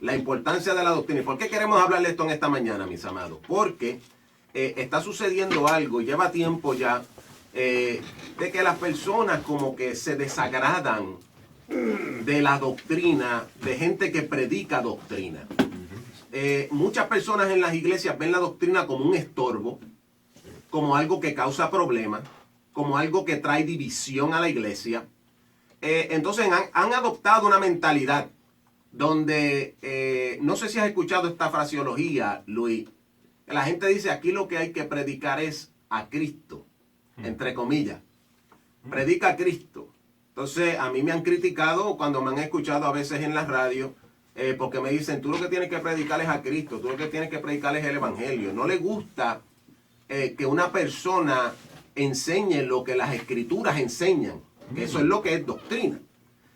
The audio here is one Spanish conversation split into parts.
la importancia de la doctrina. ¿Y por qué queremos hablar de esto en esta mañana, mis amados? Porque está sucediendo algo, lleva tiempo ya, de que las personas como que se desagradan de la doctrina, de gente que predica doctrina. Muchas personas en las iglesias ven la doctrina como un estorbo, como algo que causa problemas, como algo que trae división a la iglesia. Entonces han adoptado una mentalidad donde, no sé si has escuchado esta fraseología, Luis. La gente dice, aquí lo que hay que predicar es a Cristo, entre comillas. Predica a Cristo. Entonces, a mí me han criticado cuando me han escuchado a veces en la radio, porque me dicen, tú lo que tienes que predicar es a Cristo, tú lo que tienes que predicar es el Evangelio. No le gusta que una persona enseñe lo que las Escrituras enseñan, que eso es lo que es doctrina.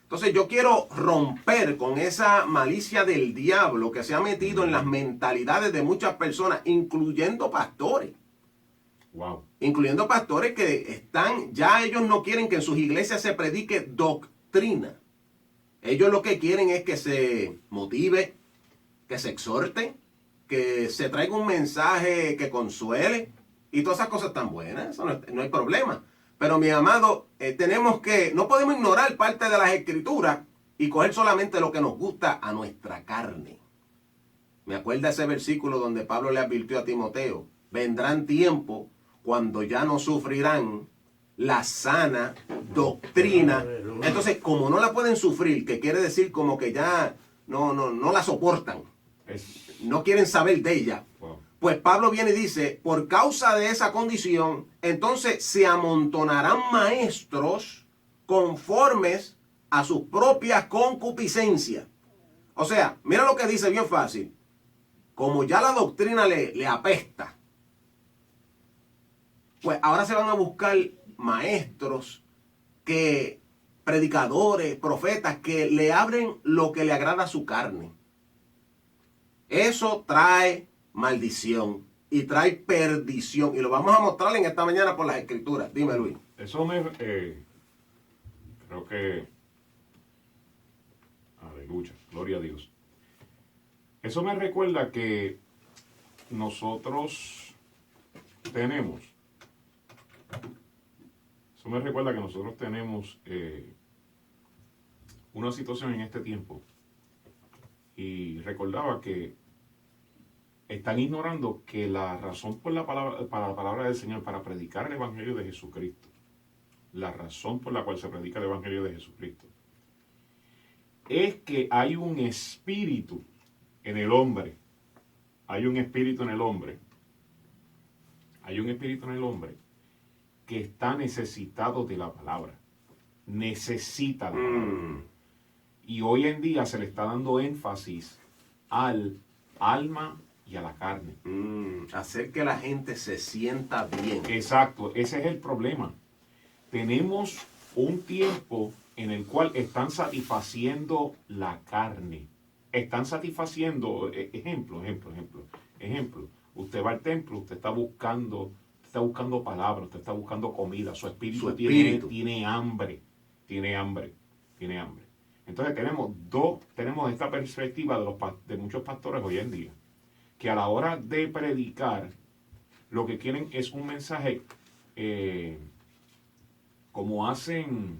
Entonces yo quiero romper con esa malicia del diablo que se ha metido en las mentalidades de muchas personas, incluyendo pastores. Wow. Incluyendo pastores que están, ya ellos no quieren que en sus iglesias se predique doctrina. Ellos lo que quieren es que se motive, que se exhorte, que se traiga un mensaje que consuele. Y todas esas cosas están buenas, eso no hay problema. Pero mi amado, no podemos ignorar parte de las escrituras y coger solamente lo que nos gusta a nuestra carne. Me acuerda ese versículo donde Pablo le advirtió a Timoteo, vendrán tiempos cuando ya no sufrirán la sana doctrina. Entonces, como no la pueden sufrir, que quiere decir como que ya no la soportan, no quieren saber de ella. Pues Pablo viene y dice, por causa de esa condición, entonces se amontonarán maestros conformes a sus propias concupiscencias. O sea, mira lo que dice bien fácil. Como ya la doctrina le apesta, pues ahora se van a buscar maestros, predicadores, profetas, que le abren lo que le agrada a su carne. Eso trae maldición y trae perdición. Y lo vamos a mostrar en esta mañana por las escrituras. Dime, Luis. Eso creo que... Aleluya, gloria a Dios. Eso me recuerda que nosotros tenemos una situación en este tiempo. Y recordaba que están ignorando que la razón para la palabra del Señor, para predicar el Evangelio de Jesucristo, la razón por la cual se predica el Evangelio de Jesucristo, es que hay un espíritu en el hombre. Hay un espíritu en el hombre. Hay un espíritu en el hombre que está necesitado de la palabra. Necesita de la palabra. Y hoy en día se le está dando énfasis al alma y a la carne. Hacer que la gente se sienta bien. Exacto, ese es el problema. Tenemos un tiempo en el cual están satisfaciendo la carne. Están satisfaciendo, ejemplo. Usted va al templo, usted está buscando palabras, usted está buscando comida, su espíritu. Tiene hambre. Entonces tenemos esta perspectiva de muchos pastores hoy en día, que a la hora de predicar, lo que quieren es un mensaje, como hacen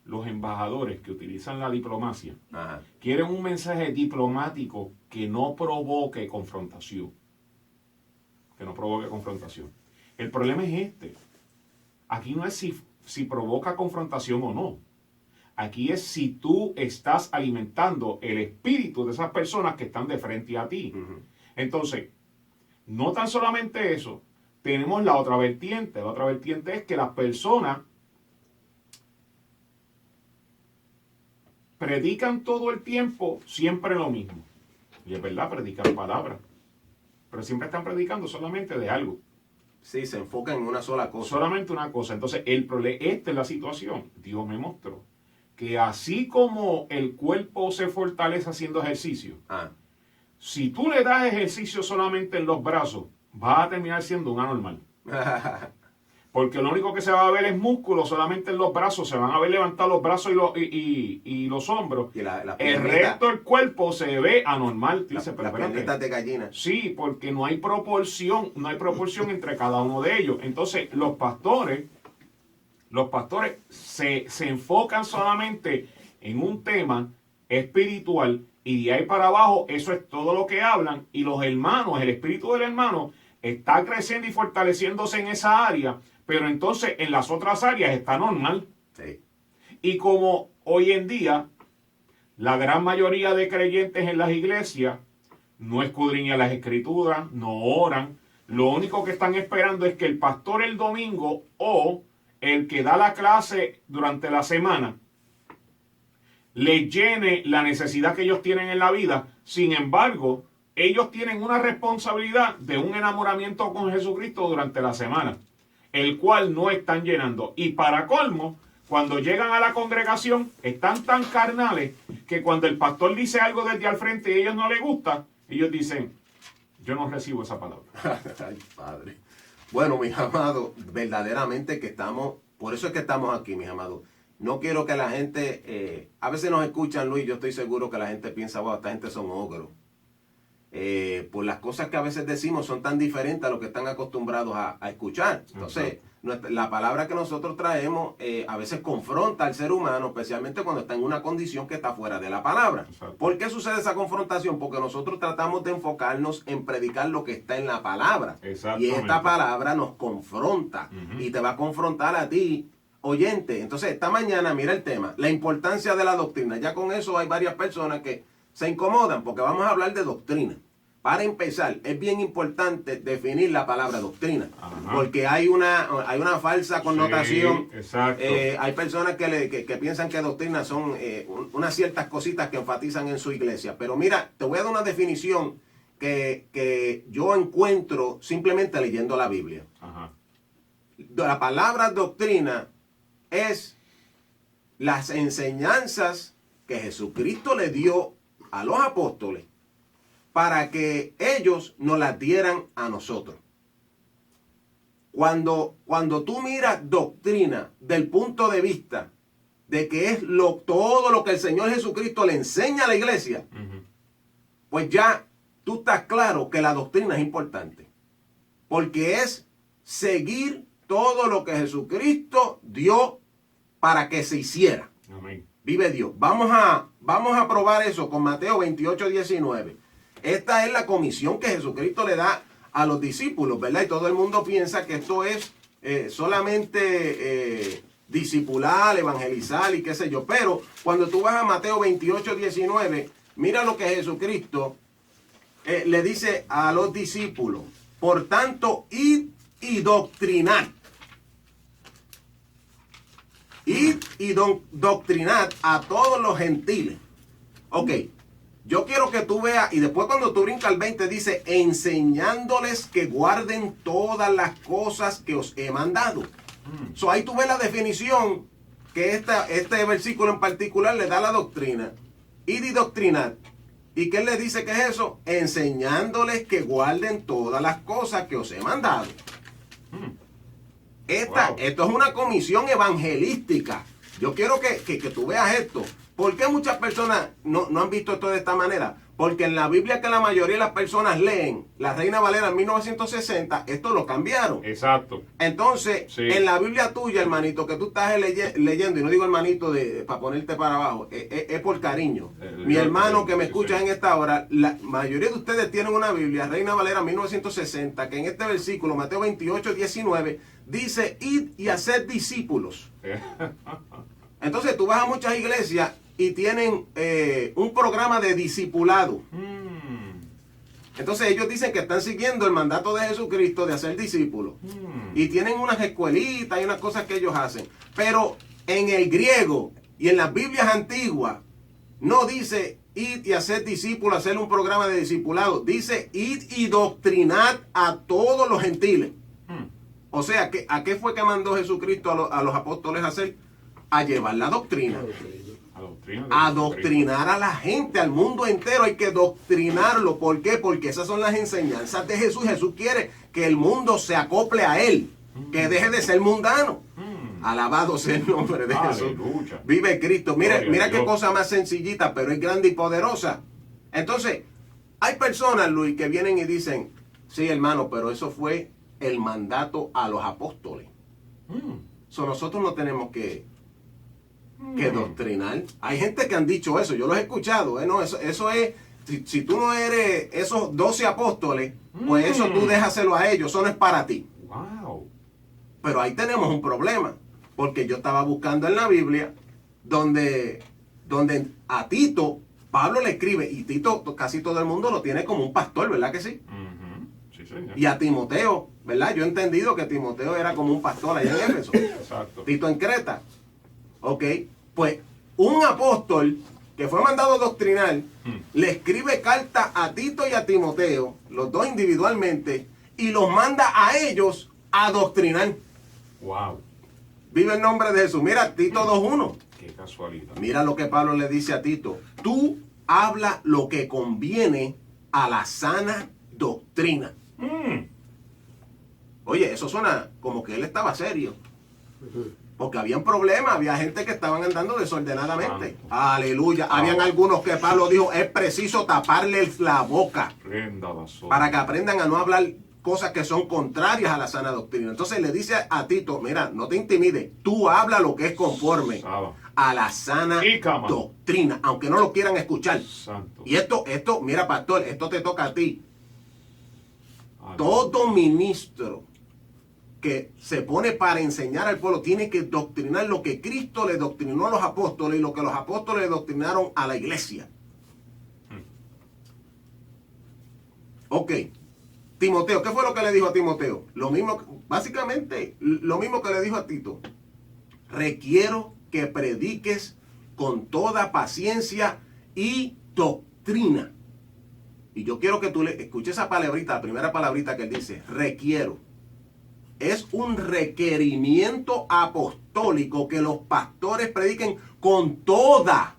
los embajadores que utilizan la diplomacia. Ajá. Quieren un mensaje diplomático que no provoque confrontación. El problema es este. Aquí no es si provoca confrontación o no. Aquí es si tú estás alimentando el espíritu de esas personas que están de frente a ti. Uh-huh. Entonces, no tan solamente eso, tenemos la otra vertiente. La otra vertiente es que las personas predican todo el tiempo siempre lo mismo. Y es verdad, predican palabras. Pero siempre están predicando solamente de algo. Sí, se enfocan en una sola cosa. Solamente una cosa. Entonces, esta es la situación. Dios me mostró que así como el cuerpo se fortalece haciendo ejercicio, si tú le das ejercicio solamente en los brazos, vas a terminar siendo un anormal. Porque lo único que se va a ver es músculo solamente en los brazos. Se van a ver levantar los brazos y los hombros. Y El resto del cuerpo se ve anormal. Dice, las piernitas de gallina. Sí, porque no hay proporción entre cada uno de ellos. Entonces, los pastores se enfocan solamente en un tema espiritual y de ahí para abajo eso es todo lo que hablan, y los hermanos, el espíritu del hermano está creciendo y fortaleciéndose en esa área, pero entonces en las otras áreas está normal. Sí. Y como hoy en día la gran mayoría de creyentes en las iglesias no escudriñan las escrituras, no oran, lo único que están esperando es que el pastor el domingo o el que da la clase durante la semana les llene la necesidad que ellos tienen en la vida. Sin embargo, ellos tienen una responsabilidad de un enamoramiento con Jesucristo durante la semana, el cual no están llenando. Y para colmo, cuando llegan a la congregación, están tan carnales que cuando el pastor dice algo desde al frente y a ellos no les gusta, ellos dicen, yo no recibo esa palabra. Ay, Padre. Bueno, mis amados, verdaderamente que estamos, por eso es que estamos aquí, mis amados. No quiero que la gente, a veces nos escuchan, Luis, yo estoy seguro que la gente piensa, wow, esta gente son ogros. Por las cosas que a veces decimos son tan diferentes a lo que están acostumbrados a escuchar. Entonces, la palabra que nosotros traemos a veces confronta al ser humano, especialmente cuando está en una condición que está fuera de la palabra. Exacto. ¿Por qué sucede esa confrontación? Porque nosotros tratamos de enfocarnos en predicar lo que está en la palabra. Y esta palabra nos confronta y te va a confrontar a ti, oyente. Entonces, esta mañana, mira el tema, la importancia de la doctrina. Ya con eso hay varias personas que se incomodan porque vamos a hablar de doctrina. Para empezar, es bien importante definir la palabra doctrina, porque hay una falsa connotación. Sí, exacto. Hay personas que piensan que doctrina son unas ciertas cositas que enfatizan en su iglesia. Pero mira, te voy a dar una definición que yo encuentro simplemente leyendo la Biblia. Ajá. La palabra doctrina es las enseñanzas que Jesucristo le dio a los apóstoles para que ellos nos las dieran a nosotros. Cuando tú miras doctrina del punto de vista de que es todo lo que el Señor Jesucristo le enseña a la iglesia, pues ya tú estás claro que la doctrina es importante. Porque es seguir todo lo que Jesucristo dio para que se hiciera. Amén. Vive Dios. Vamos a probar eso con Mateo 28:19. Esta es la comisión que Jesucristo le da a los discípulos, ¿verdad? Y todo el mundo piensa que esto es solamente discipular, evangelizar y qué sé yo. Pero cuando tú vas a Mateo 28:19, mira lo que Jesucristo le dice a los discípulos. Por tanto, id y doctrinad. Id y doctrinad a todos los gentiles. Ok. Yo quiero que tú veas, y después cuando tú brincas al 20 dice, enseñándoles que guarden todas las cosas que os he mandado. So, ahí tú ves la definición que este versículo en particular le da a la doctrina. Id y doctrinad. ¿Y qué le dice que es eso? Enseñándoles que guarden todas las cosas que os he mandado. Esto es una comisión evangelística. Yo quiero que tú veas esto. ¿Por qué muchas personas no han visto esto de esta manera? Porque en la Biblia que la mayoría de las personas leen, la Reina Valera en 1960, esto lo cambiaron. Exacto. Entonces, sí, en la Biblia tuya, hermanito, que tú estás leyendo, y no digo hermanito para ponerte para abajo, es por cariño. Mi hermano que me escucha en esta hora, la mayoría de ustedes tienen una Biblia, Reina Valera 1960, que en este versículo, Mateo 28:19, dice, id y haced discípulos. Entonces tú vas a muchas iglesias y tienen un programa de discipulado. Entonces ellos dicen que están siguiendo el mandato de Jesucristo de hacer discípulos. Y tienen unas escuelitas y unas cosas que ellos hacen. Pero en el griego y en las Biblias antiguas no dice id y hacer discípulos, hacer un programa de discipulado. Dice id y doctrinad a todos los gentiles. O sea, ¿a qué fue que mandó Jesucristo a los apóstoles a hacer? A llevar la doctrina. A doctrinar a la gente, al mundo entero. Hay que doctrinarlo. ¿Por qué? Porque esas son las enseñanzas de Jesús. Jesús quiere que el mundo se acople a Él. Que deje de ser mundano. Mm. Alabado sea el nombre de Jesús. Aleluya. Vive Cristo. Mira, Gloria mira a qué Dios. cosa más sencillita, pero es grande y poderosa. Entonces, hay personas, Luis, que vienen y dicen, sí, hermano, pero eso fue el mandato a los apóstoles. So, nosotros no tenemos que doctrinar. Hay gente que han dicho eso, yo los he escuchado. No, eso es, si tú no eres esos 12 apóstoles, pues eso tú déjaselo a ellos, eso no es para ti. Wow. Pero ahí tenemos un problema, porque yo estaba buscando en la Biblia donde a Tito, Pablo le escribe, y Tito casi todo el mundo lo tiene como un pastor, ¿verdad que sí? Sí, señor. Y a Timoteo, ¿verdad? Yo he entendido que Timoteo era como un pastor allá en Éfeso. Exacto. Tito en Creta. Ok, pues un apóstol que fue mandado a doctrinar, le escribe carta a Tito y a Timoteo, los dos individualmente, y los manda a ellos a doctrinar. Wow. Vive el nombre de Jesús. Mira, Tito 2.1. Qué casualidad. Mira lo que Pablo le dice a Tito. Tú habla lo que conviene a la sana doctrina. Oye, eso suena como que él estaba serio. Porque habían problemas, había gente que estaban andando desordenadamente. Santo. Aleluya. Habían algunos que Pablo dijo, es preciso taparles la boca Prenda la sopa. para que aprendan a no hablar cosas que son contrarias a la sana doctrina. Entonces le dice a Tito, mira, no te intimides, tú habla lo que es conforme Saba. a la sana Y cama. doctrina, aunque no lo quieran escuchar. Santo. Y esto, mira, pastor, esto te toca a ti. Aleluya. Todo ministro que se pone para enseñar al pueblo tiene que doctrinar lo que Cristo le doctrinó a los apóstoles y lo que los apóstoles le doctrinaron a la iglesia. Ok. Timoteo, ¿qué fue lo que le dijo a Timoteo? Lo mismo, básicamente, lo mismo que le dijo a Tito. Requiero que prediques con toda paciencia y doctrina. Y yo quiero que tú le escuches esa palabrita, la primera palabrita que él dice, requiero. Es un requerimiento apostólico que los pastores prediquen con toda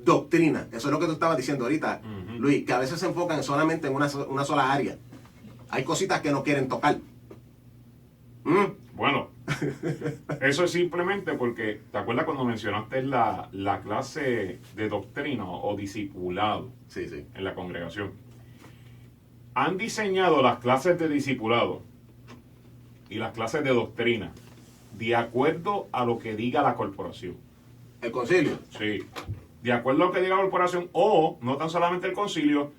doctrina. Eso es lo que tú estabas diciendo ahorita, Luis, que a veces se enfocan solamente en una sola área. Hay cositas que no quieren tocar. Bueno, eso es simplemente porque, ¿te acuerdas cuando mencionaste la clase de doctrina o discipulado Sí, sí. en la congregación? Han diseñado las clases de discipulado y las clases de doctrina de acuerdo a lo que diga la corporación. El concilio. Sí, de acuerdo a lo que diga la corporación, o no tan solamente el concilio,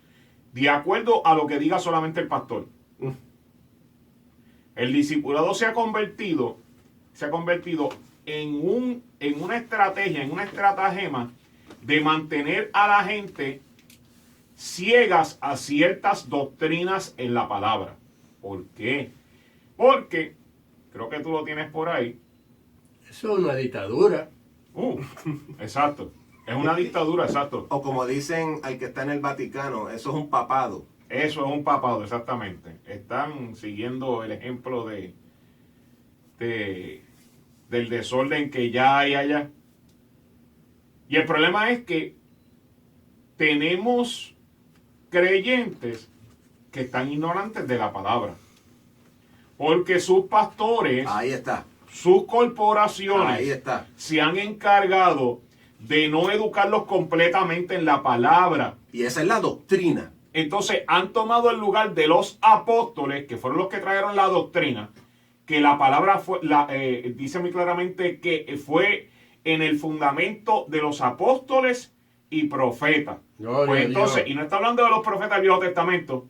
de acuerdo a lo que diga solamente el pastor. El discipulado se ha convertido en una estrategia, en una estratagema de mantener a la gente ciegas a ciertas doctrinas en la palabra. ¿Por qué? Porque, creo que tú lo tienes por ahí. Eso es una dictadura. Exacto. Es una dictadura, exacto. O como dicen al que está en el Vaticano, eso es un papado. Eso es un papado, exactamente. Están siguiendo el ejemplo del desorden que ya hay allá. Y el problema es que tenemos creyentes que están ignorantes de la palabra. Porque sus pastores, Ahí está. sus Ahí corporaciones, está. se han encargado de no educarlos completamente en la palabra. Y esa es la doctrina. Entonces han tomado el lugar de los apóstoles, que fueron los que trajeron la doctrina, que la palabra fue, dice muy claramente que fue en el fundamento de los apóstoles y profetas. Gloria Pues a entonces, Dios. y no está hablando de los profetas del Viejo Testamento,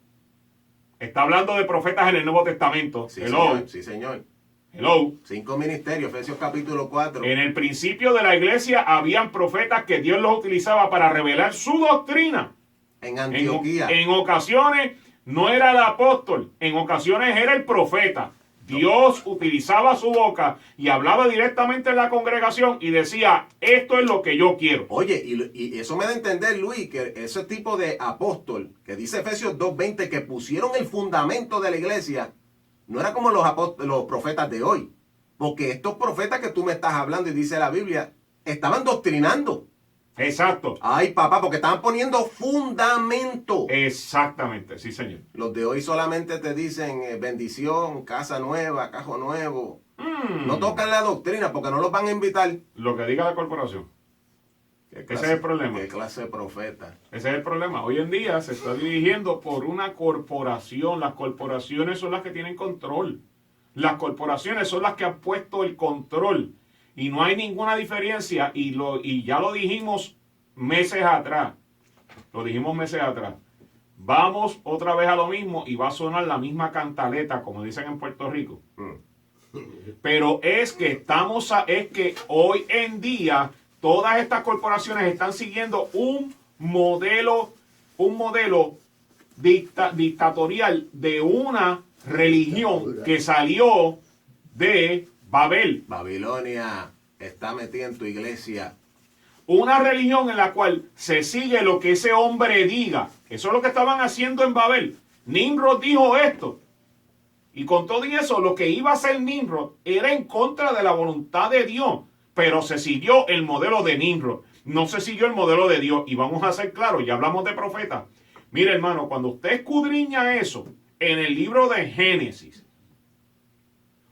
está hablando de profetas en el Nuevo Testamento. Sí, Hello, señor. Sí, señor. hello. 5 ministerios, Efesios capítulo 4. En el principio de la iglesia habían profetas que Dios los utilizaba para revelar su doctrina. En Antioquía. En ocasiones no era el apóstol, en ocasiones era el profeta. Dios utilizaba su boca y hablaba directamente en la congregación y decía, esto es lo que yo quiero. Oye, y eso me da a entender, Luis, que ese tipo de apóstol, que dice Efesios 2.20, que pusieron el fundamento de la iglesia, no era como los profetas de hoy. Porque estos profetas que tú me estás hablando y dice la Biblia, estaban doctrinando. Exacto. Ay, papá, porque estaban poniendo fundamento. Exactamente, sí, señor. Los de hoy solamente te dicen bendición, casa nueva, cajo nuevo. No tocan la doctrina porque no los van a invitar. Lo que diga la corporación. Ese es el problema. ¿Qué clase de profeta? Ese es el problema. Hoy en día se está dirigiendo por una corporación. Las corporaciones son las que tienen control. Las corporaciones son las que han puesto el control. Y no hay ninguna diferencia. Y ya lo dijimos meses atrás. Lo dijimos meses atrás. Vamos otra vez a lo mismo y va a sonar la misma cantaleta, como dicen en Puerto Rico. Pero es que es que hoy en día todas estas corporaciones están siguiendo un modelo dictatorial de una religión que salió de Babel. Babilonia está metida en tu iglesia. Una religión en la cual se sigue lo que ese hombre diga. Eso es lo que estaban haciendo en Babel. Nimrod dijo esto. Y con todo y eso, lo que iba a hacer Nimrod era en contra de la voluntad de Dios. Pero se siguió el modelo de Nimrod. No se siguió el modelo de Dios. Y vamos a ser claros, ya hablamos de profetas. Mire, hermano, cuando usted escudriña eso en el libro de Génesis,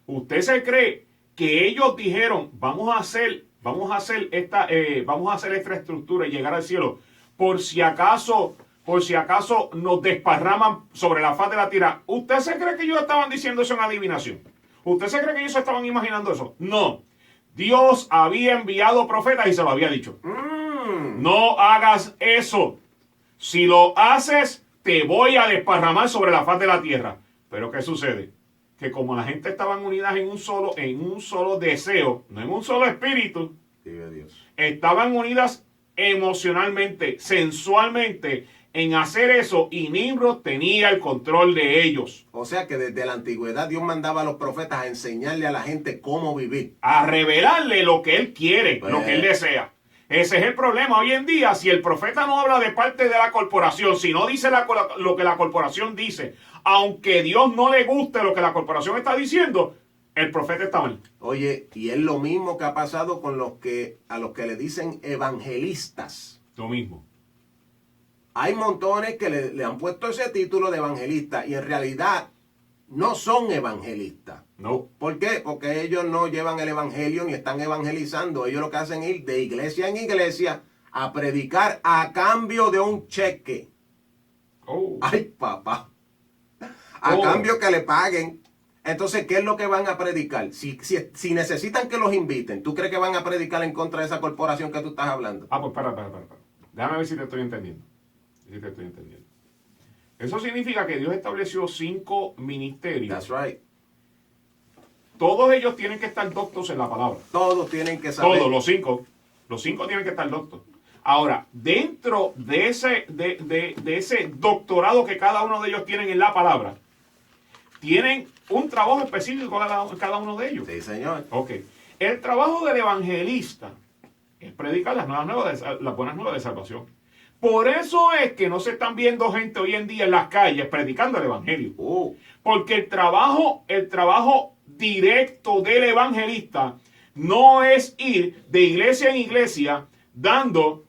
usted se cree que ellos dijeron, vamos a hacer esta estructura y llegar al cielo. Por si acaso nos desparraman sobre la faz de la tierra. ¿Usted se cree que ellos estaban diciendo eso en adivinación? ¿Usted se cree que ellos se estaban imaginando eso? No. Dios había enviado profetas y se lo había dicho. No hagas eso. Si lo haces, te voy a desparramar sobre la faz de la tierra. Pero ¿qué sucede? Que como la gente estaban unidas en un solo deseo, no en un solo espíritu, estaban unidas emocionalmente, sensualmente, en hacer eso, y Nimrod tenía el control de ellos. O sea que desde la antigüedad Dios mandaba a los profetas a enseñarle a la gente cómo vivir. A revelarle lo que él quiere, Pues, lo que él desea. Ese es el problema hoy en día. Si el profeta no habla de parte de la corporación, si no dice lo que la corporación dice, aunque Dios no le guste lo que la corporación está diciendo, el profeta está mal. Oye, y es lo mismo que ha pasado con a los que le dicen evangelistas. Lo mismo. Hay montones que le han puesto ese título de evangelista y en realidad no son evangelistas. No. ¿Por qué? Porque ellos no llevan el evangelio ni están evangelizando. Ellos lo que hacen es ir de iglesia en iglesia a predicar a cambio de un cheque. Oh. Ay, papá. A cambio que le paguen. Entonces, ¿qué es lo que van a predicar? Si necesitan que los inviten, ¿tú crees que van a predicar en contra de esa corporación que tú estás hablando? Pues para. Déjame ver si te estoy entendiendo. Eso significa que Dios estableció 5 ministerios. That's right. Todos ellos tienen que estar doctos en la palabra. Todos tienen que saber. Todos, los 5. Los 5 tienen que estar doctos. Ahora, dentro de ese doctorado que cada uno de ellos tienen en la palabra, tienen un trabajo específico cada uno de ellos. Sí, señor. Ok. El trabajo del evangelista es predicar las buenas nuevas de salvación. Por eso es que no se están viendo gente hoy en día en las calles predicando el evangelio. Porque el trabajo directo del evangelista no es ir de iglesia en iglesia dando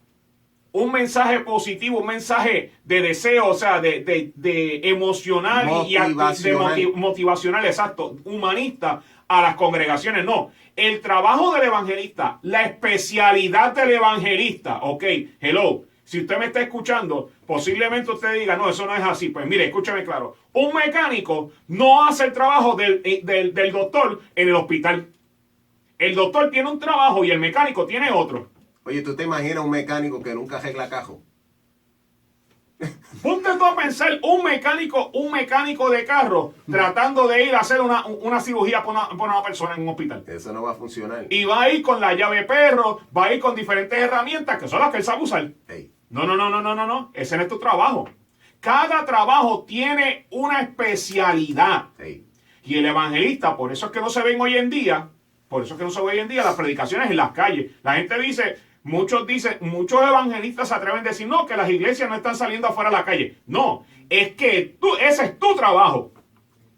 un mensaje positivo, un mensaje de deseo, o sea, de emocional y motivacional, exacto, humanista a las congregaciones. No, el trabajo del evangelista, la especialidad del evangelista, ok, hello. Si usted me está escuchando, posiblemente usted diga, no, eso no es así. Pues mire, escúcheme claro. Un mecánico no hace el trabajo del doctor en el hospital. El doctor tiene un trabajo y el mecánico tiene otro. Oye, ¿tú te imaginas un mecánico que nunca arregla cajo? Ponte tú a pensar un mecánico de carro tratando de ir a hacer una cirugía por una persona en un hospital. Eso no va a funcionar. Y va a ir con la llave perro, va a ir con diferentes herramientas que son las que él sabe usar. Hey. No. Ese no es tu trabajo. Cada trabajo tiene una especialidad. Hey. Y el evangelista, por eso es que no se ven hoy en día las predicaciones en las calles. La gente dice, muchos evangelistas se atreven a decir, no, que las iglesias no están saliendo afuera a la calle. No, es que ese es tu trabajo.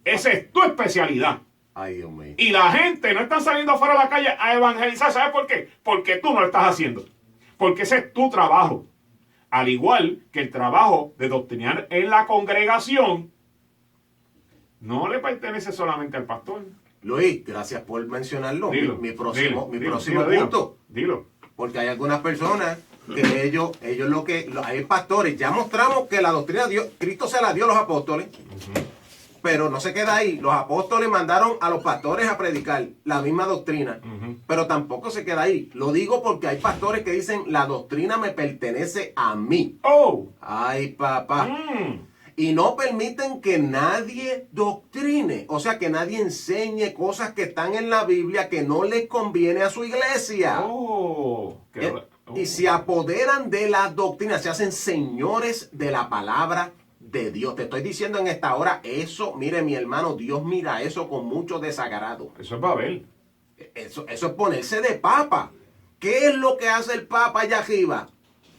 Esa es tu especialidad. Ay, Dios mío. Y la gente no está saliendo afuera a la calle a evangelizar. ¿Sabes por qué? Porque tú no lo estás haciendo. Porque ese es tu trabajo. Al igual que el trabajo de doctrinar en la congregación no le pertenece solamente al pastor. Luis, gracias por mencionarlo. Dilo, Mi próximo dilo, punto. Dilo. Porque hay algunas personas que ellos hay pastores, ya mostramos que la doctrina de Dios, Cristo se la dio a los apóstoles, pero no se queda ahí. Los apóstoles mandaron a los pastores a predicar la misma doctrina, pero tampoco se queda ahí. Lo digo porque hay pastores que dicen, la doctrina me pertenece a mí. ¡Oh! Ay, papá. Y no permiten que nadie doctrine, o sea, que nadie enseñe cosas que están en la Biblia que no les conviene a su iglesia. ¡Oh! Y se apoderan de la doctrina, se hacen señores de la palabra de Dios. Te estoy diciendo en esta hora eso, mire mi hermano, Dios mira eso con mucho desagrado. Eso es Babel. Eso es ponerse de papa. ¿Qué es lo que hace el papa allá arriba?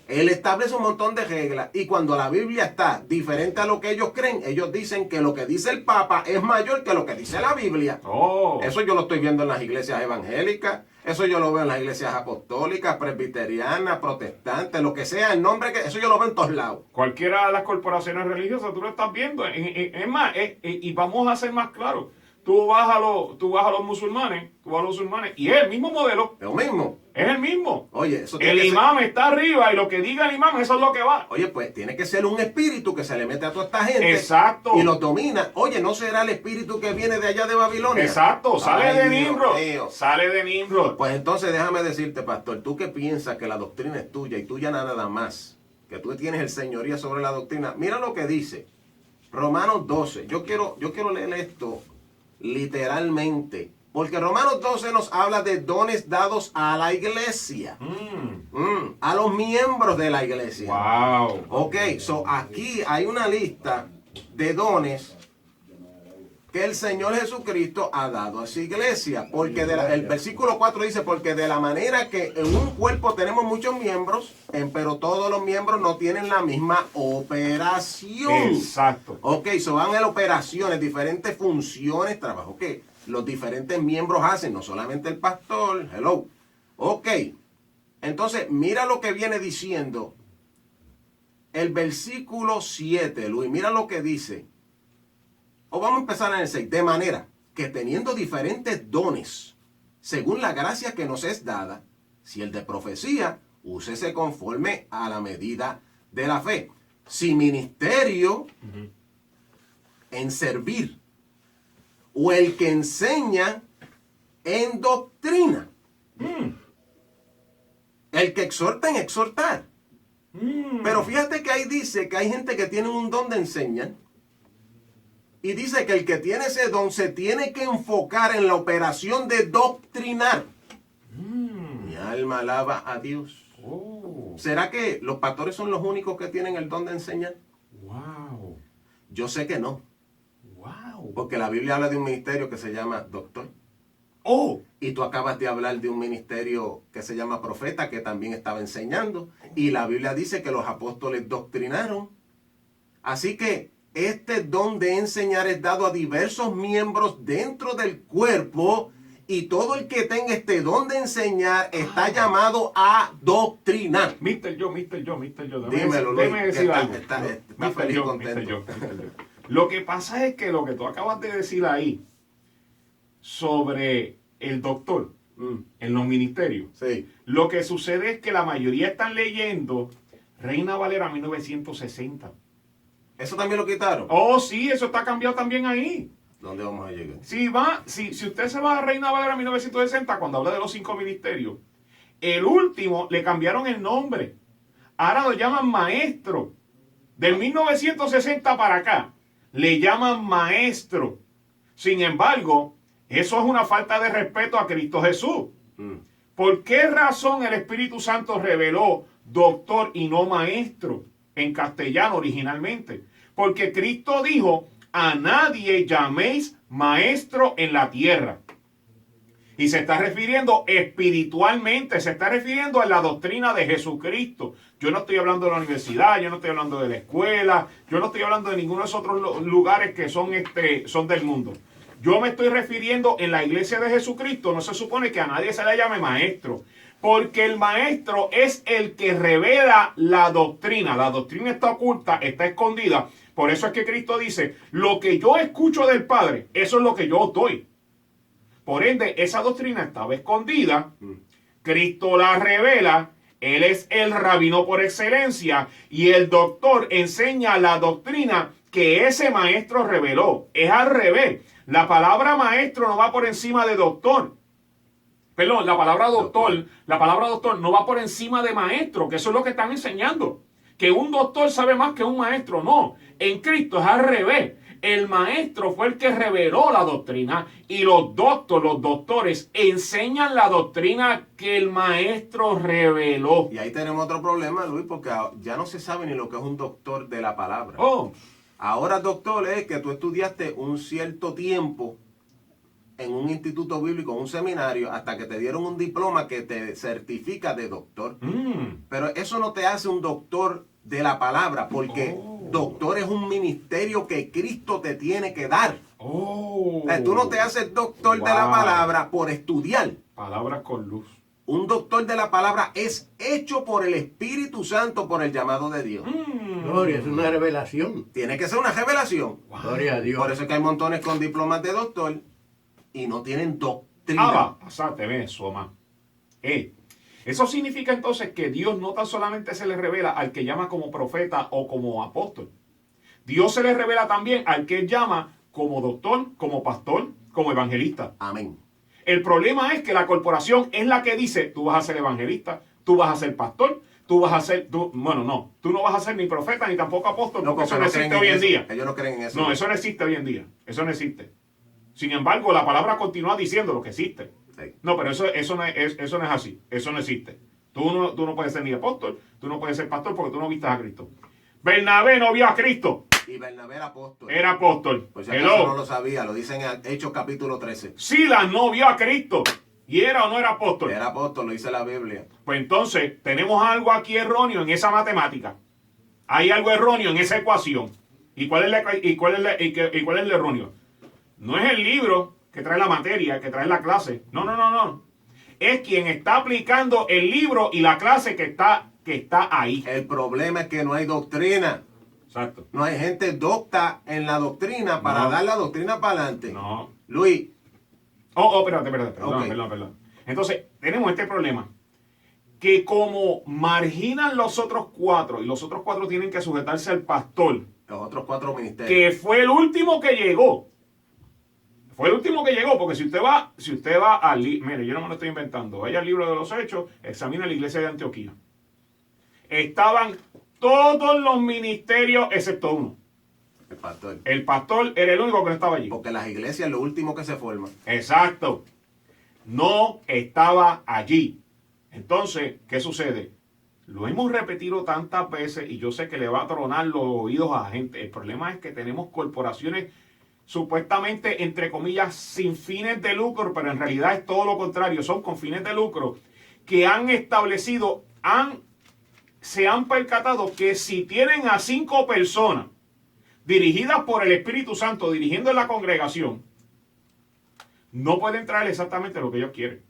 Él establece un montón de reglas y cuando la Biblia está diferente a lo que ellos creen, ellos dicen que lo que dice el Papa es mayor que lo que dice la Biblia. Oh. Eso yo lo estoy viendo en las iglesias evangélicas, eso yo lo veo en las iglesias apostólicas, presbiterianas, protestantes, lo que sea, el nombre que eso yo lo veo en todos lados. Cualquiera de las corporaciones religiosas, tú lo estás viendo. Es más, y vamos a ser más claros. Tú vas a los musulmanes, y es el mismo modelo. Lo mismo. Es el mismo. Oye, eso tiene el que imam está arriba y lo que diga el imam, eso es lo que va. Oye, pues tiene que ser un espíritu que se le mete a toda esta gente. Exacto. Y lo domina. Oye, ¿no será el espíritu que viene de allá de Babilonia? Exacto, sale de Nimrod. Mío. Sale de Nimrod. Pues entonces déjame decirte, pastor, tú que piensas que la doctrina es tuya y tuya nada más, que tú tienes el señoría sobre la doctrina, mira lo que dice Romanos 12. Yo quiero leer esto literalmente, porque Romanos 12 nos habla de dones dados a la iglesia, a los miembros de la iglesia. Wow. Ok, so aquí hay una lista de dones que el Señor Jesucristo ha dado a su iglesia, porque el versículo 4 dice, porque de la manera que en un cuerpo tenemos muchos miembros, pero todos los miembros no tienen la misma operación. Exacto. Ok, so van en operaciones, diferentes funciones, trabajo que los diferentes miembros hacen, no solamente el pastor. Hello. Ok, entonces mira lo que viene diciendo el versículo 7, Luis, mira lo que dice. O vamos a empezar en el 6. De manera que teniendo diferentes dones, según la gracia que nos es dada, si el de profecía, úsese conforme a la medida de la fe. Si ministerio, en servir. O el que enseña en doctrina. El que exhorta en exhortar. Pero fíjate que ahí dice que hay gente que tiene un don de enseñar. Y dice que el que tiene ese don se tiene que enfocar en la operación de doctrinar. Mi alma alaba a Dios. Oh. ¿Será que los pastores son los únicos que tienen el don de enseñar? Wow. Yo sé que no. Wow. Porque la Biblia habla de un ministerio que se llama doctor. Oh. Y tú acabas de hablar de un ministerio que se llama profeta, que también estaba enseñando. Y la Biblia dice que los apóstoles doctrinaron. Así que este don de enseñar es dado a diversos miembros dentro del cuerpo. Y todo el que tenga este don de enseñar está llamado a doctrinar. Mr. Yo. Dímelo, Luis. Déjame decir algo. Está Mr. feliz, Yo, contento. Mr. Yo. Lo que pasa es que lo que tú acabas de decir ahí sobre el doctor en los ministerios, Sí. lo que sucede es que la mayoría están leyendo Reina Valera 1960. ¿Eso también lo quitaron? Oh, sí, eso está cambiado también ahí. ¿Dónde vamos a llegar? Si usted se va a Reina Valera 1960, cuando habla de los 5 ministerios, el último le cambiaron el nombre. Ahora lo llaman maestro. Del 1960 para acá, le llaman maestro. Sin embargo, eso es una falta de respeto a Cristo Jesús. ¿Por qué razón el Espíritu Santo reveló doctor y no maestro en castellano originalmente? Porque Cristo dijo, a nadie llaméis maestro en la tierra. Y se está refiriendo espiritualmente, se está refiriendo a la doctrina de Jesucristo. Yo no estoy hablando de la universidad, yo no estoy hablando de la escuela, yo no estoy hablando de ninguno de esos otros lugares que son del mundo. Yo me estoy refiriendo en la iglesia de Jesucristo, no se supone que a nadie se le llame maestro. Porque el maestro es el que revela la doctrina. La doctrina está oculta, está escondida. Por eso es que Cristo dice, lo que yo escucho del Padre, eso es lo que yo os doy. Por ende, esa doctrina estaba escondida. Cristo la revela. Él es el rabino por excelencia. Y el doctor enseña la doctrina que ese maestro reveló. Es al revés. La palabra maestro no va por encima de doctor. Perdón, la palabra doctor no va por encima de maestro, que eso es lo que están enseñando. Que un doctor sabe más que un maestro. No, en Cristo es al revés. El maestro fue el que reveló la doctrina y los doctores enseñan la doctrina que el maestro reveló. Y ahí tenemos otro problema, Luis, porque ya no se sabe ni lo que es un doctor de la palabra. Oh, Ahora doctor es que tú estudiaste un cierto tiempo en un instituto bíblico, en un seminario, hasta que te dieron un diploma que te certifica de doctor. Pero eso no te hace un doctor de la palabra, porque doctor es un ministerio que Cristo te tiene que dar. O sea, tú no te haces doctor de la palabra por estudiar. Palabras con luz. Un doctor de la palabra es hecho por el Espíritu Santo, por el llamado de Dios. Gloria, es una revelación. Tiene que ser una revelación. Gloria a Dios. Por eso es que hay montones con diplomas de doctor y no tienen doctrina. Pasate eso, mamá. Eso significa entonces que Dios no tan solamente se le revela al que llama como profeta o como apóstol. Dios se le revela también al que él llama como doctor, como pastor, como evangelista. Amén. El problema es que la corporación es la que dice, tú vas a ser evangelista, tú vas a ser pastor, tú vas a ser, tú no vas a ser ni profeta ni tampoco apóstol, porque eso no existe hoy en día. Ellos no creen en eso. No, eso no existe hoy en día. Eso no existe. Sin embargo, la palabra continúa diciendo lo que existe. Sí. No, pero eso no es así. Eso no existe. Tú no puedes ser ni apóstol, tú no puedes ser pastor porque tú no vistas a Cristo. Bernabé no vio a Cristo. Y Bernabé era apóstol. Era apóstol. Pues si acaso no lo sabía, lo dicen en Hechos capítulo 13. Silas no vio a Cristo. ¿Y era o no era apóstol? Era apóstol, lo dice la Biblia. Pues entonces, tenemos algo aquí erróneo en esa matemática. Hay algo erróneo en esa ecuación. ¿Y cuál es el erróneo? No es el libro que trae la materia, que trae la clase. No. Es quien está aplicando el libro y la clase que está ahí. El problema es que no hay doctrina. Exacto. No hay gente docta en la doctrina para dar la doctrina para adelante. No. Luis. Espérate. Perdón. Entonces, tenemos este problema. Que como marginan los otros cuatro, y los otros cuatro tienen que sujetarse al pastor. Los otros 4 ministerios. Que fue el último que llegó. Porque si usted va al mire, yo no me lo estoy inventando. Vaya al libro de los Hechos, examina la iglesia de Antioquía. Estaban todos los ministerios excepto uno. El pastor. El pastor era el único que no estaba allí. Porque las iglesias es lo último que se forma. Exacto. No estaba allí. Entonces, ¿qué sucede? Lo hemos repetido tantas veces y yo sé que le va a tronar los oídos a la gente. El problema es que tenemos corporaciones supuestamente, entre comillas, sin fines de lucro, pero en realidad es todo lo contrario, son con fines de lucro, que han establecido, se han percatado que si tienen a 5 personas dirigidas por el Espíritu Santo, dirigiendo la congregación, no pueden traer exactamente lo que ellos quieren.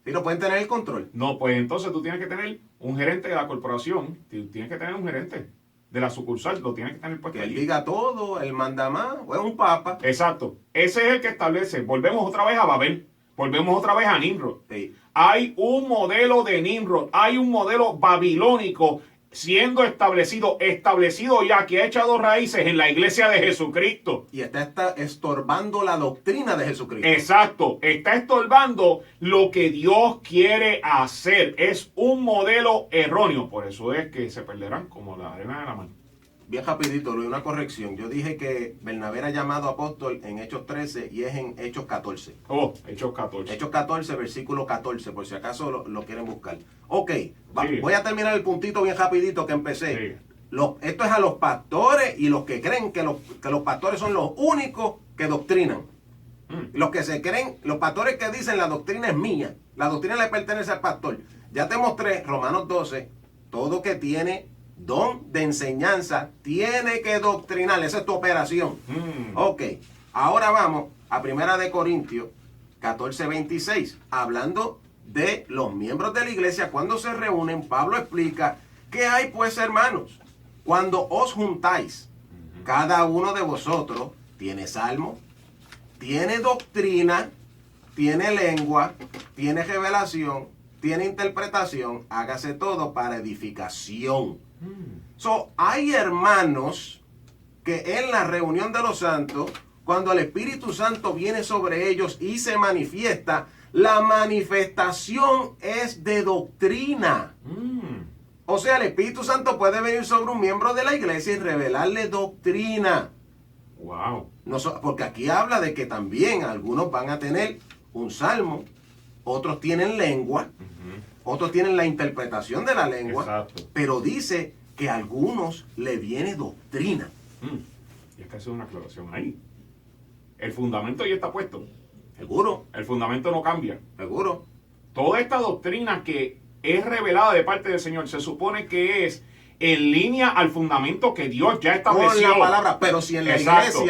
Y no pueden tener el control. No, pues entonces tú tienes que tener un gerente de la corporación, tienes que tener un gerente de la sucursal, lo tienes que tener puesto Que él allí. diga todo, él manda más, o es un papa. Exacto. Ese es el que establece. Volvemos otra vez a Babel. Volvemos otra vez a Nimrod. Sí. Hay un modelo de Nimrod. Hay un modelo babilónico siendo establecido ya, que ha echado raíces en la iglesia de Jesucristo. Y está estorbando la doctrina de Jesucristo. Exacto. Está estorbando lo que Dios quiere hacer. Es un modelo erróneo. Por eso es que se perderán como la arena de la mano. Bien rapidito, Luis, una corrección. Yo dije que Bernabé era llamado apóstol en Hechos 13 y es en Hechos 14. Hechos 14. Hechos 14, versículo 14, por si acaso lo quieren buscar. Ok, Sí. Voy a terminar el puntito bien rapidito que empecé. Sí. Esto es a los pastores y los que creen que los pastores son los únicos que doctrinan. Los que se creen, los pastores que dicen la doctrina es mía, la doctrina le pertenece al pastor. Ya te mostré, Romanos 12, todo que tiene don de enseñanza tiene que doctrinar, esa es tu operación. Ok, ahora vamos a 1 de Corintios 14:26, hablando de los miembros de la iglesia cuando se reúnen. Pablo explica: ¿qué hay pues, hermanos? Cuando os juntáis, cada uno de vosotros tiene salmo, tiene doctrina, tiene lengua, tiene revelación, tiene interpretación, hágase todo para edificación. So, hay hermanos que en la reunión de los santos, cuando el Espíritu Santo viene sobre ellos y se manifiesta, la manifestación es de doctrina. O sea, el Espíritu Santo puede venir sobre un miembro de la iglesia y revelarle doctrina. Wow. No, porque aquí habla de que también algunos van a tener un salmo, otros tienen lengua, otros tienen la interpretación de la lengua. Exacto. Pero dice que a algunos le viene doctrina. Y es que hacer una aclaración ahí. El fundamento ya está puesto. Seguro, El fundamento no cambia. seguro. Toda esta doctrina que es revelada de parte del Señor se supone que es en línea al fundamento que Dios ya estableció. Con la palabra, pero si en la Exacto.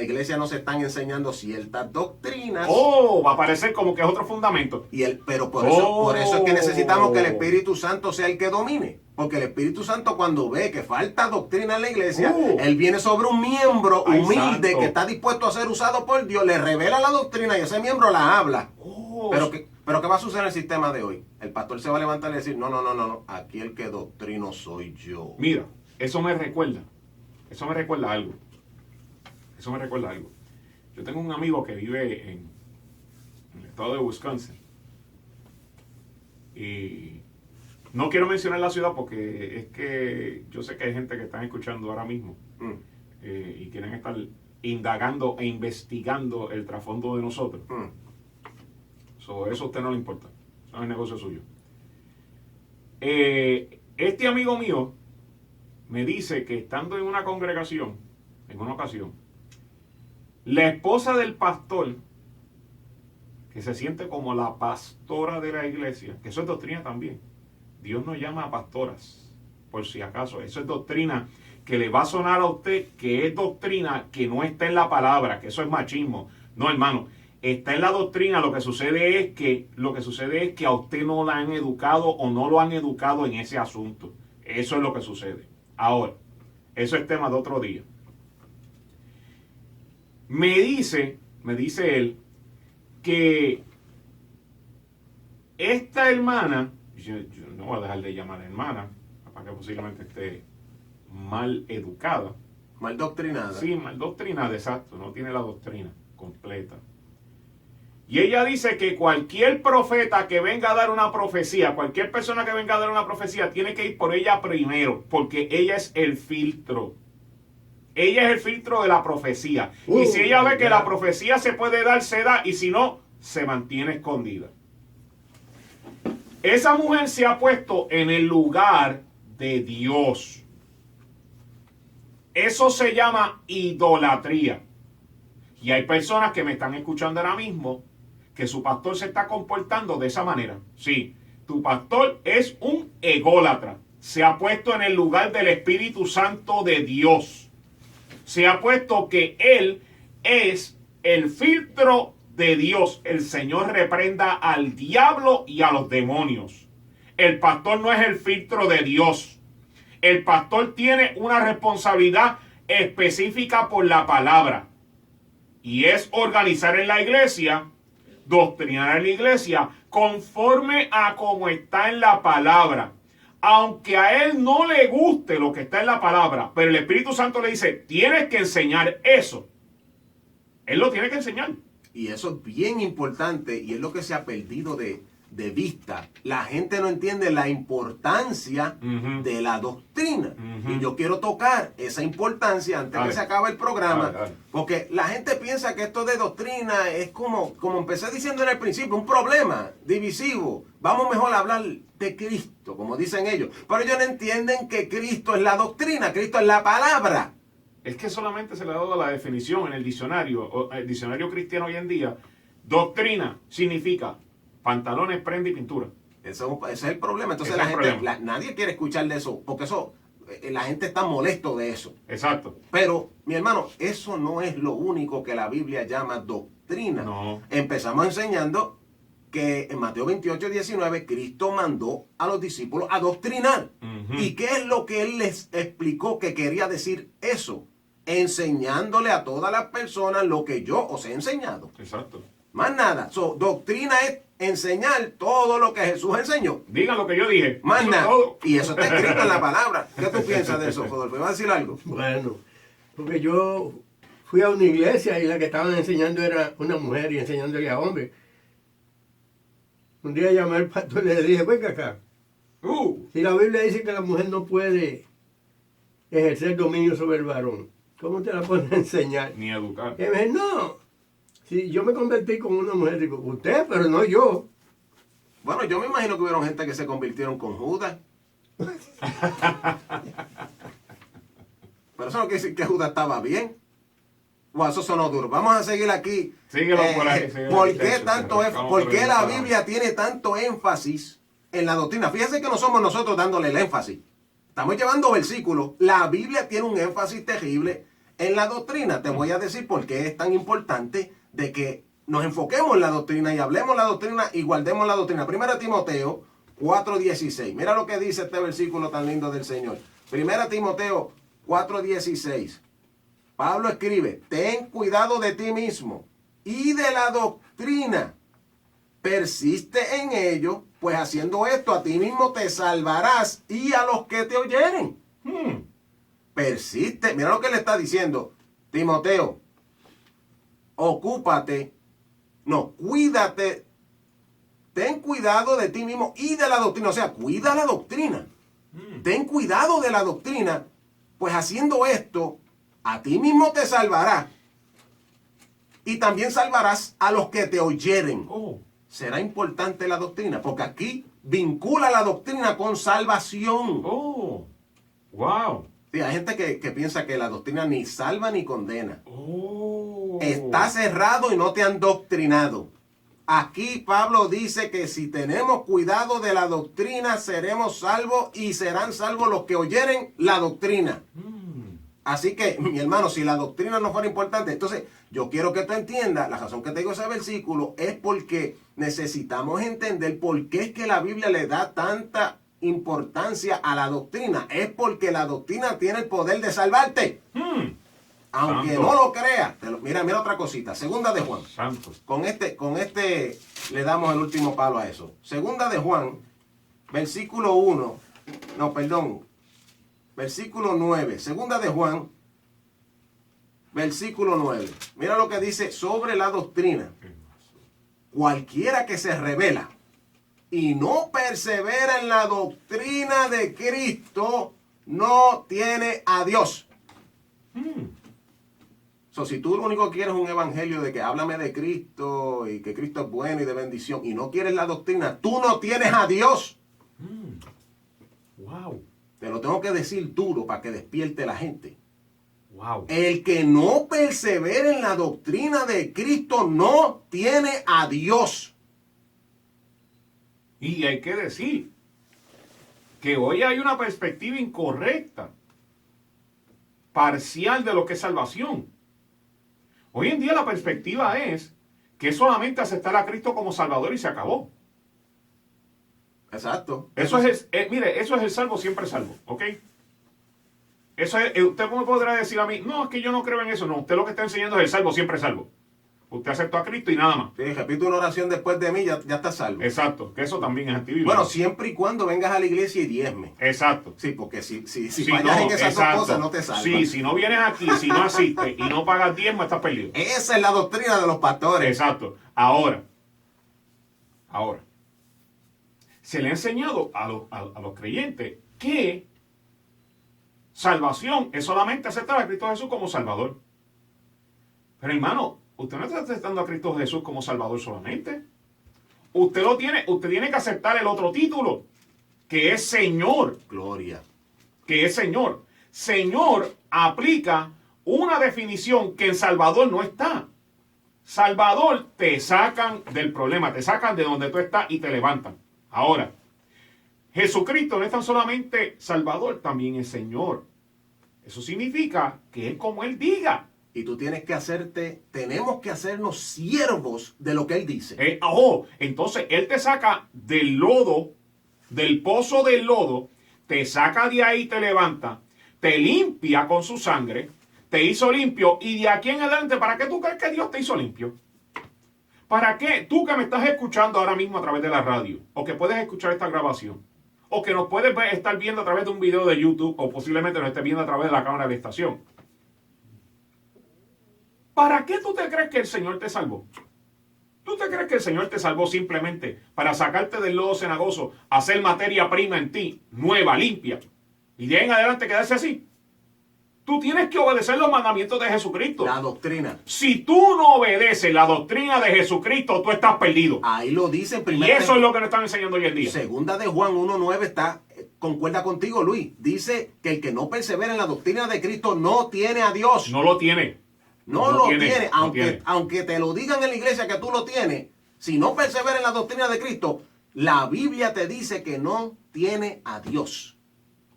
iglesia no se están enseñando ciertas doctrinas. Va a parecer como que es otro fundamento. Pero por eso es que necesitamos que el Espíritu Santo sea el que domine. Porque el Espíritu Santo, cuando ve que falta doctrina en la iglesia, él viene sobre un miembro humilde Exacto. que está dispuesto a ser usado por Dios, le revela la doctrina y ese miembro la habla. Pero ¿qué va a suceder en el sistema de hoy? El pastor se va a levantar y decir: no, aquí el que doctrino soy yo. Mira, eso me recuerda algo. Yo tengo un amigo que vive en el estado de Wisconsin. Y no quiero mencionar la ciudad porque es que yo sé que hay gente que están escuchando ahora mismo y quieren estar indagando e investigando el trasfondo de nosotros. Eso a usted no le importa. Eso es el negocio suyo. Este amigo mío me dice que estando en una congregación, en una ocasión, la esposa del pastor, que se siente como la pastora de la iglesia, que eso es doctrina también. Dios nos llama a pastoras, por si acaso. Eso es doctrina que le va a sonar a usted, que es doctrina que no está en la palabra, que eso es machismo. No, hermano. Está en la doctrina. Lo que sucede es que a usted no la han educado o no lo han educado en ese asunto. Eso es lo que sucede. Ahora, eso es tema de otro día. Me dice él que esta hermana, yo no voy a dejar de llamar hermana, para que posiblemente esté mal educada. Mal doctrinada. Sí, mal doctrinada, exacto. No tiene la doctrina completa. Y ella dice que cualquier profeta que venga a dar una profecía, cualquier persona que venga a dar una profecía, tiene que ir por ella primero, porque ella es el filtro. Ella es el filtro de la profecía. Y si ella ve que la profecía se puede dar, se da, y si no, se mantiene escondida. Esa mujer se ha puesto en el lugar de Dios. Eso se llama idolatría. Y hay personas que me están escuchando ahora mismo que su pastor se está comportando de esa manera. Sí, tu pastor es un ególatra. Se ha puesto en el lugar del Espíritu Santo de Dios. Se ha puesto que él es el filtro de Dios. El Señor reprenda al diablo y a los demonios. El pastor no es el filtro de Dios. El pastor tiene una responsabilidad específica por la palabra. Y es organizar en la iglesia, doctrinar en la iglesia, conforme a como está en la palabra. Aunque a él no le guste lo que está en la palabra, pero el Espíritu Santo le dice, tienes que enseñar eso. Él lo tiene que enseñar. Y eso es bien importante y es lo que se ha perdido de vista. La gente no entiende la importancia de la doctrina. Y yo quiero tocar esa importancia antes que se acabe el programa. Dale. Porque la gente piensa que esto de doctrina es como empecé diciendo en el principio, un problema divisivo. Vamos mejor a hablar de Cristo, como dicen ellos. Pero ellos no entienden que Cristo es la doctrina, Cristo es la palabra. Es que solamente se le ha dado la definición en el diccionario cristiano hoy en día. Doctrina significa pantalones, prenda y pintura. Ese es el problema. Entonces Ese es el problema. Nadie quiere escuchar de eso, porque la gente está molesto de eso. Exacto. Pero, mi hermano, eso no es lo único que la Biblia llama doctrina. No. Empezamos enseñando que en Mateo 28, 19, Cristo mandó a los discípulos a doctrinar. ¿Y qué es lo que Él les explicó que quería decir eso? Enseñándole a todas las personas lo que yo os he enseñado. Exacto. Más nada. Doctrina es enseñar todo lo que Jesús enseñó. Digan lo que yo dije. Más Eso nada. es todo. Y eso está escrito en la palabra. ¿Qué tú piensas de eso, Rodolfo? ¿Vas a decir algo? Bueno, porque yo fui a una iglesia y la que estaban enseñando era una mujer y enseñándole a hombres. Un día llamé al pastor y le dije, venga acá. Si la Biblia dice que la mujer no puede ejercer dominio sobre el varón, ¿cómo te la pones a enseñar? Ni educar. Y me dijo, no. Si yo me convertí con una mujer, digo, usted, pero no yo. Bueno, yo me imagino que hubieron gente que se convirtieron con Judas. Pero eso no quiere decir que Judas estaba bien. Wow, eso sonó duro. Vamos a seguir aquí. Síguelo por ahí. ¿Por qué la Biblia tiene tanto énfasis en la doctrina? Fíjense que no somos nosotros dándole el énfasis. Estamos llevando versículos. La Biblia tiene un énfasis terrible en la doctrina. Te voy a decir por qué es tan importante de que nos enfoquemos en la doctrina y hablemos la doctrina y guardemos la doctrina. 1 Timoteo 4:16. Mira lo que dice este versículo tan lindo del Señor. 1 Timoteo 4:16. Pablo escribe, ten cuidado de ti mismo y de la doctrina. Persiste en ello, pues haciendo esto a ti mismo te salvarás y a los que te oyeren. Persiste. Mira lo que le está diciendo. Timoteo, cuídate. Ten cuidado de ti mismo y de la doctrina. O sea, cuida la doctrina. Ten cuidado de la doctrina, pues haciendo esto a ti mismo te salvarás y también salvarás a los que te oyeren. Será importante la doctrina, porque aquí vincula la doctrina con salvación. Wow. Sí, hay gente que piensa que la doctrina ni salva ni condena. Está cerrado y no te han doctrinado. Aquí Pablo dice que si tenemos cuidado de la doctrina, seremos salvos y serán salvos los que oyeren la doctrina. Así que, mi hermano, si la doctrina no fuera importante, entonces yo quiero que tú entiendas, la razón que tengo ese versículo es porque necesitamos entender por qué es que la Biblia le da tanta importancia a la doctrina. Es porque la doctrina tiene el poder de salvarte. Aunque Santo. no lo creas. Mira otra cosita. Segunda de Juan. Santo. Con este le damos el último palo a eso. Segunda de Juan, versículo 1. No, perdón. Versículo 9. Segunda de Juan, versículo 9. Mira lo que dice sobre la doctrina. Cualquiera que se revela y no persevera en la doctrina de Cristo, no tiene a Dios. Si tú lo único que quieres es un evangelio de que háblame de Cristo y que Cristo es bueno y de bendición y no quieres la doctrina, tú no tienes a Dios. Wow. Te lo tengo que decir duro para que despierte la gente. Wow. El que no persevera en la doctrina de Cristo no tiene a Dios. Y hay que decir que hoy hay una perspectiva incorrecta, parcial de lo que es salvación. Hoy en día la perspectiva es que solamente aceptar a Cristo como Salvador y se acabó. Exacto. Mire, eso es el salvo, siempre salvo, ¿ok? Eso es, usted me podrá decir a mí, no, es que yo no creo en eso. No, usted lo que está enseñando es el salvo, siempre salvo. Usted aceptó a Cristo y nada más. Sí, repito una oración después de mí, ya está salvo. Exacto, que eso también es antibíblico. Bueno, siempre y cuando vengas a la iglesia y diezme. Exacto. Sí, porque si fallas en esas dos cosas, no te salvas. Sí, si no vienes aquí, si no asistes y no pagas diezmo, estás perdido. Esa es la doctrina de los pastores. Exacto. Ahora, se le ha enseñado a los creyentes que salvación es solamente aceptar a Cristo Jesús como Salvador. Pero hermano, usted no está aceptando a Cristo Jesús como Salvador solamente. Usted tiene que aceptar el otro título, que es Señor. Gloria. Que es Señor. Señor aplica una definición que en Salvador no está. Salvador te sacan del problema, te sacan de donde tú estás y te levantan. Ahora, Jesucristo no es tan solamente Salvador, también es Señor. Eso significa que es como Él diga. Y tú tienes que tenemos que hacernos siervos de lo que Él dice. Entonces Él te saca del lodo, del pozo del lodo, te saca de ahí, te levanta, te limpia con su sangre, te hizo limpio, y de aquí en adelante, ¿para qué tú crees que Dios te hizo limpio? ¿Para qué? Tú que me estás escuchando ahora mismo a través de la radio, o que puedes escuchar esta grabación, o que nos puedes estar viendo a través de un video de YouTube, o posiblemente nos estés viendo a través de la cámara de la estación. ¿Para qué tú te crees que el Señor te salvó? ¿Tú te crees que el Señor te salvó simplemente para sacarte del lodo cenagoso, hacer materia prima en ti, nueva, limpia, y de ahí en adelante quedarse así? Tú tienes que obedecer los mandamientos de Jesucristo. La doctrina. Si tú no obedeces la doctrina de Jesucristo, tú estás perdido. Ahí lo dice en Y primera. eso es lo que nos están enseñando hoy en día. Segunda de Juan 1:9 concuerda contigo, Luis. Dice que el que no persevera en la doctrina de Cristo no tiene a Dios. No lo tiene. No lo tiene. No tiene. Aunque te lo digan en la iglesia que tú lo tienes, si no persevera en la doctrina de Cristo, la Biblia te dice que no tiene a Dios.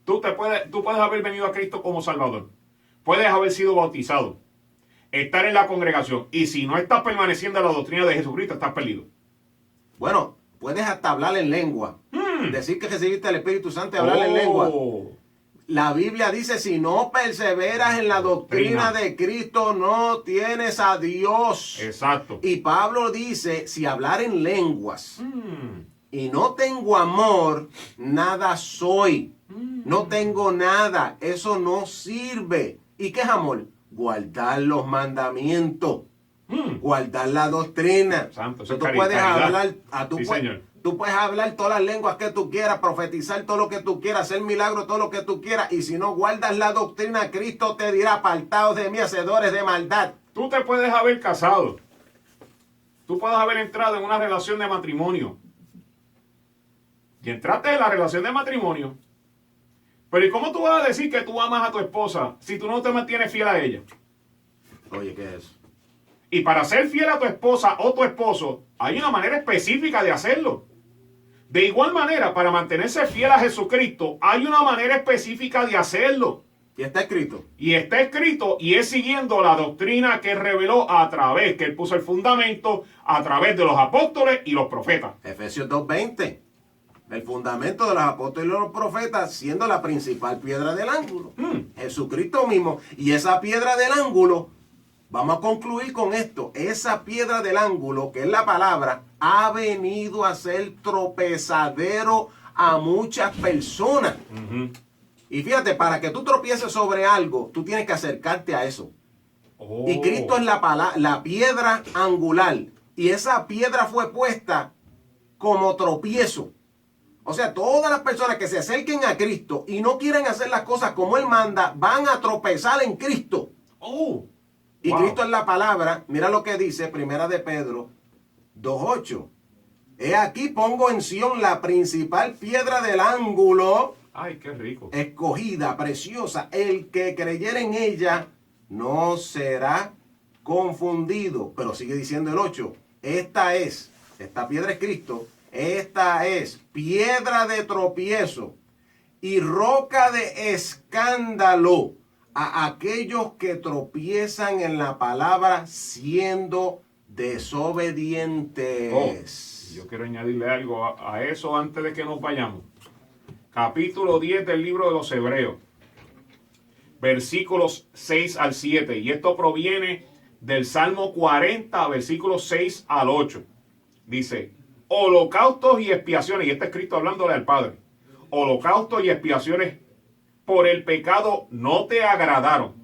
Tú puedes haber venido a Cristo como Salvador. Puedes haber sido bautizado. Estar en la congregación. Y si no estás permaneciendo en la doctrina de Jesucristo, estás perdido. Bueno, puedes hasta hablar en lengua. Decir que recibiste el Espíritu Santo y hablar en lengua. La Biblia dice, si no perseveras en la doctrina de Cristo, no tienes a Dios. Exacto. Y Pablo dice, si hablar en lenguas y no tengo amor, nada soy. No tengo nada. Eso no sirve. ¿Y qué es amor? Guardar los mandamientos. Guardar la doctrina. Santo, tú puedes hablar señor. Tú puedes hablar todas las lenguas que tú quieras, profetizar todo lo que tú quieras, hacer milagros todo lo que tú quieras, y si no guardas la doctrina, Cristo te dirá, apartados de mí, hacedores de maldad. Tú te puedes haber casado. Tú puedes haber entrado en una relación de matrimonio. Y entraste en la relación de matrimonio. Pero ¿y cómo tú vas a decir que tú amas a tu esposa si tú no te mantienes fiel a ella? Oye, ¿qué es eso? Y para ser fiel a tu esposa o tu esposo, hay una manera específica de hacerlo. De igual manera, para mantenerse fiel a Jesucristo, hay una manera específica de hacerlo. Y está escrito. Y está escrito, y es siguiendo la doctrina que reveló a través, que él puso el fundamento, a través de los apóstoles y los profetas. Efesios 2:20. El fundamento de los apóstoles y los profetas siendo la principal piedra del ángulo. Jesucristo mismo. Y esa piedra del ángulo, vamos a concluir con esto. Esa piedra del ángulo, que es la palabra, ha venido a ser tropezadero a muchas personas. Y fíjate, para que tú tropieces sobre algo, tú tienes que acercarte a eso. Y Cristo es la piedra angular. Y esa piedra fue puesta como tropiezo. O sea, todas las personas que se acerquen a Cristo y no quieren hacer las cosas como Él manda, van a tropezar en Cristo. Y Cristo es la palabra. Mira lo que dice Primera de Pedro 2:8. He aquí pongo en Sión la principal piedra del ángulo. Ay, qué rico. Escogida, preciosa. El que creyere en ella no será confundido. Pero sigue diciendo el 8. Esta piedra es Cristo. Esta es piedra de tropiezo y roca de escándalo a aquellos que tropiezan en la palabra siendo desobedientes. Yo quiero añadirle algo a eso antes de que nos vayamos. Capítulo 10 del libro de los Hebreos, versículos 6 al 7. Y esto proviene del Salmo 40, versículos 6 al 8. Dice: holocaustos y expiaciones, y está escrito hablándole al Padre, holocaustos y expiaciones por el pecado no te agradaron.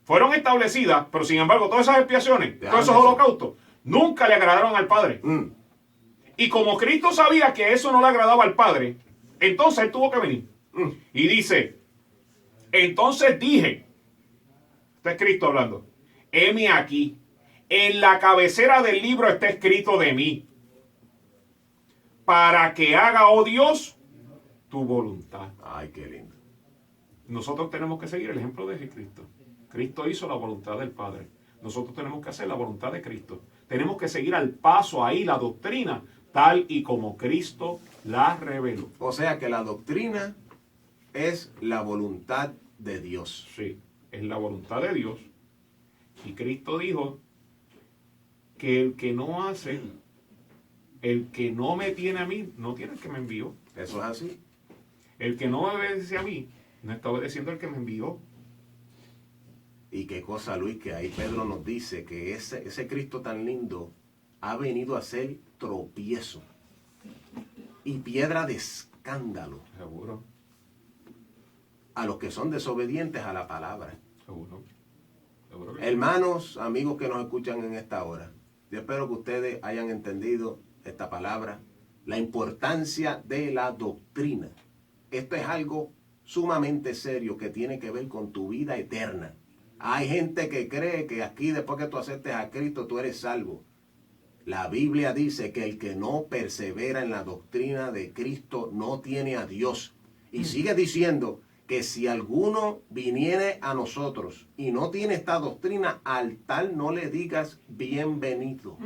Fueron establecidas, pero sin embargo todas esas expiaciones, todos esos holocaustos, nunca le agradaron al Padre. Y como Cristo sabía que eso no le agradaba al Padre, entonces Él tuvo que venir. Y dice, entonces dije, está Cristo hablando, heme aquí, en la cabecera del libro está escrito de mí, para que haga, oh Dios, tu voluntad. Ay, qué lindo. Nosotros tenemos que seguir el ejemplo de Cristo. Cristo hizo la voluntad del Padre. Nosotros tenemos que hacer la voluntad de Cristo. Tenemos que seguir al paso ahí la doctrina, tal y como Cristo la reveló. O sea que la doctrina es la voluntad de Dios. Sí, es la voluntad de Dios. Y Cristo dijo que el que no hace, el que no me tiene a mí, no tiene el que me envió. Eso es así. El que no obedece a mí, no está obedeciendo al que me envió. Y qué cosa, Luis, que ahí Pedro nos dice que ese Cristo tan lindo ha venido a ser tropiezo y piedra de escándalo Seguro, a los que son desobedientes a la palabra. seguro. Seguro que Hermanos, amigos que nos escuchan en esta hora, yo espero que ustedes hayan entendido esta palabra, la importancia de la doctrina. Esto es algo sumamente serio que tiene que ver con tu vida eterna. Hay gente que cree que aquí después que tú aceptes a Cristo tú eres salvo. La Biblia dice que el que no persevera en la doctrina de Cristo no tiene a Dios. Y sigue diciendo que si alguno viniere a nosotros y no tiene esta doctrina, al tal no le digas bienvenido.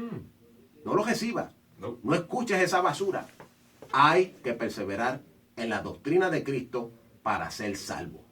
No lo recibas. no. No escuches esa basura. Hay que perseverar en la doctrina de Cristo para ser salvo.